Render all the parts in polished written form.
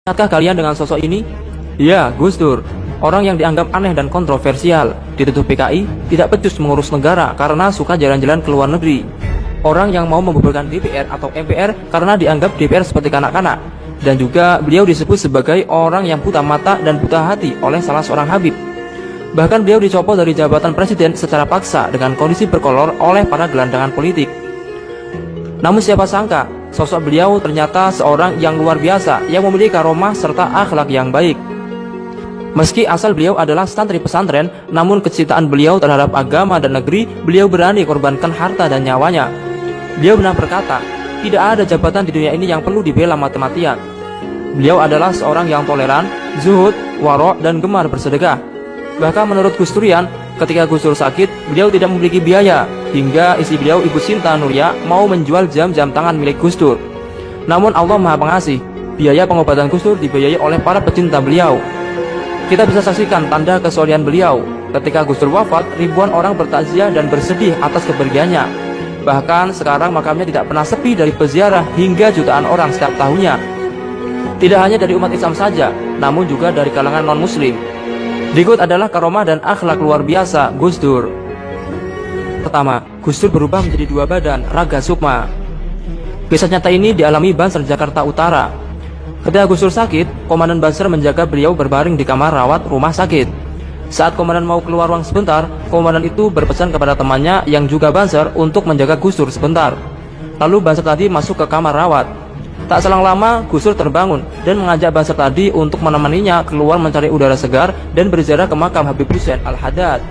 Ingatkah kalian dengan sosok ini? Ya, Gus Dur. Orang yang dianggap aneh dan kontroversial, dituduh PKI, tidak becus mengurus negara karena suka jalan-jalan ke luar negeri. Orang yang mau membubarkan DPR atau MPR karena dianggap DPR seperti kanak-kanak. Dan juga beliau disebut sebagai orang yang buta mata dan buta hati oleh salah seorang Habib. Bahkan beliau dicopot dari jabatan presiden secara paksa dengan kondisi berkolor oleh para gelandangan politik. Namun siapa sangka, sosok beliau ternyata seorang yang luar biasa yang memiliki karomah serta akhlak yang baik. Meski asal beliau adalah santri pesantren, namun kecintaan beliau terhadap agama dan negeri, beliau berani korbankan harta dan nyawanya. Beliau pernah berkata, tidak ada jabatan di dunia ini yang perlu dibela mati-matian. Beliau adalah seorang yang toleran, zuhud, warok, dan gemar bersedekah. Bahkan menurut Gus Durian, ketika Gus Dur sakit, beliau tidak memiliki biaya, hingga istri beliau Ibu Sinta Nuria mau menjual jam-jam tangan milik Gus Dur. Namun Allah Maha Pengasih, biaya pengobatan Gus Dur dibiayai oleh para pecinta beliau. Kita bisa saksikan tanda kesolehan beliau. Ketika Gus Dur wafat, ribuan orang bertakziah dan bersedih atas kepergiannya. Bahkan sekarang makamnya tidak pernah sepi dari peziarah hingga jutaan orang setiap tahunnya. Tidak hanya dari umat Islam saja, namun juga dari kalangan non-muslim. Berikut adalah karomah dan akhlak luar biasa Gus Dur. Pertama, Gus Dur berubah menjadi dua badan, raga sukma. Kisah nyata ini dialami Banser Jakarta Utara. Ketika Gus Dur sakit, Komandan Banser menjaga beliau berbaring di kamar rawat rumah sakit. Saat Komandan mau keluar ruang sebentar, Komandan itu berpesan kepada temannya yang juga Banser untuk menjaga Gus Dur sebentar. Lalu Banser tadi masuk ke kamar rawat. Tak selang lama, Gus Dur terbangun dan mengajak Banser tadi untuk menemaninya keluar mencari udara segar dan berziarah ke makam Habib Hussein Al-Haddad.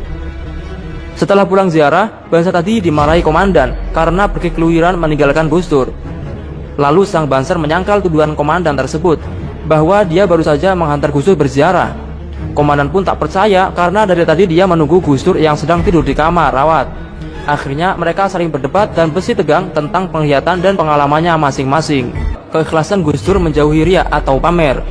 Setelah pulang ziarah, Banser tadi dimarahi komandan karena pergi keluyuran meninggalkan Gus Dur. Lalu sang Banser menyangkal tuduhan komandan tersebut bahwa dia baru saja menghantar Gus Dur berziarah. Komandan pun tak percaya karena dari tadi dia menunggu Gus Dur yang sedang tidur di kamar rawat. Akhirnya mereka saling berdebat dan bersih tegang tentang penglihatan dan pengalamannya masing-masing. Keikhlasan Gus Dur menjauhi riya atau pamer.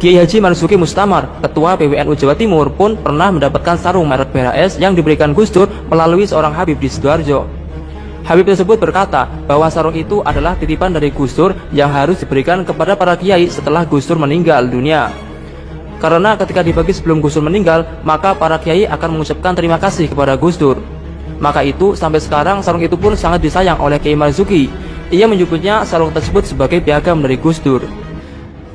Kiai Haji Marzuki Mustamar, Ketua PWNU Jawa Timur pun pernah mendapatkan sarung merek BHS yang diberikan Gus Dur melalui seorang Habib di Sidoarjo. Habib tersebut berkata bahwa sarung itu adalah titipan dari Gus Dur yang harus diberikan kepada para kiai setelah Gus Dur meninggal dunia. Karena ketika dibagi sebelum Gus Dur meninggal, maka para kiai akan mengucapkan terima kasih kepada Gus Dur. Maka itu sampai sekarang sarung itu pun sangat disayang oleh Kiai Marzuki. Ia menyebutnya sarung tersebut sebagai piagam dari Gus Dur.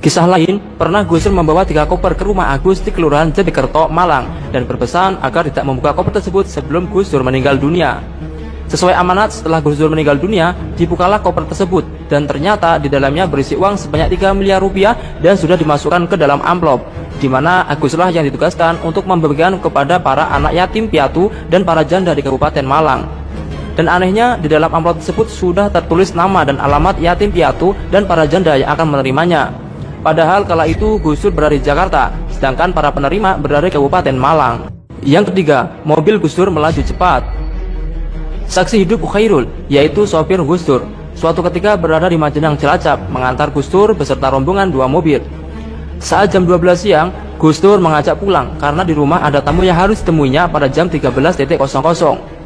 Kisah lain, pernah Gus Dur membawa 3 koper ke rumah Agus di Kelurahan Jatikerto, Malang, dan berpesan agar tidak membuka koper tersebut sebelum Gus Dur meninggal dunia. Sesuai amanat, setelah Gus Dur meninggal dunia, dibukalah koper tersebut, dan ternyata di dalamnya berisi uang sebanyak 3 miliar rupiah dan sudah dimasukkan ke dalam amplop, di mana Aguslah yang ditugaskan untuk membagikan kepada para anak yatim piatu dan para janda di Kabupaten Malang. Dan anehnya, di dalam amplop tersebut sudah tertulis nama dan alamat yatim piatu dan para janda yang akan menerimanya. Padahal kala itu Gus Dur berada di Jakarta, sedangkan para penerima berada di Kabupaten Malang. Yang ketiga, mobil Gus Dur melaju cepat. Saksi hidup Khairul, yaitu sopir Gus Dur, suatu ketika berada di Majenang Cilacap mengantar Gus Dur beserta rombongan 2 mobil. Saat jam 12 siang, Gus Dur mengajak pulang karena di rumah ada tamu yang harus ditemuinya pada jam 13.00.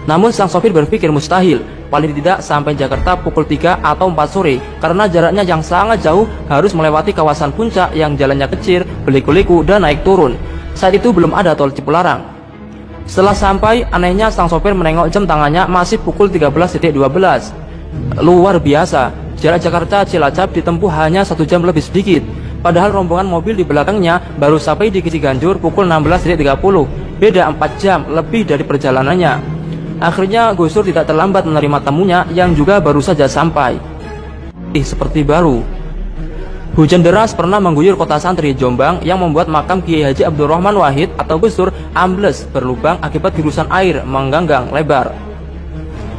Namun sang sopir berpikir mustahil, paling tidak sampai Jakarta pukul 3 atau 4 sore karena jaraknya yang sangat jauh, harus melewati kawasan puncak yang jalannya kecil, berliku-liku dan naik turun. Saat itu belum ada tol Cipularang. Setelah sampai, anehnya sang sopir menengok jam tangannya masih pukul 13.12. Luar biasa, jarak Jakarta Cilacap ditempuh hanya 1 jam lebih sedikit. Padahal rombongan mobil di belakangnya baru sampai di Ciganjur pukul 16.30. Beda 4 jam lebih dari perjalanannya. Akhirnya Gus Dur tidak terlambat menerima tamunya yang juga baru saja sampai. Seperti baru. Hujan deras pernah mengguyur kota santri Jombang yang membuat makam Kiai Haji Abdurrahman Wahid atau Gus Dur ambles berlubang akibat gurusan air mengganggang lebar.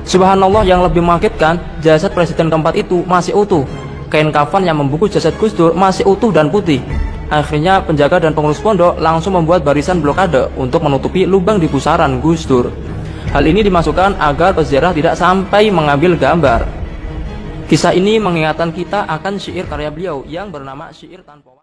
Subhanallah, yang lebih mengagetkan, jasad presiden keempat itu masih utuh. Kain kafan yang membungkus jasad Gus Dur masih utuh dan putih. Akhirnya penjaga dan pengurus pondok langsung membuat barisan blokade untuk menutupi lubang di pusaran Gus Dur. Hal ini dimasukkan agar peziarah tidak sampai mengambil gambar. Kisah ini mengingatkan kita akan syair karya beliau yang bernama Syair Tanpa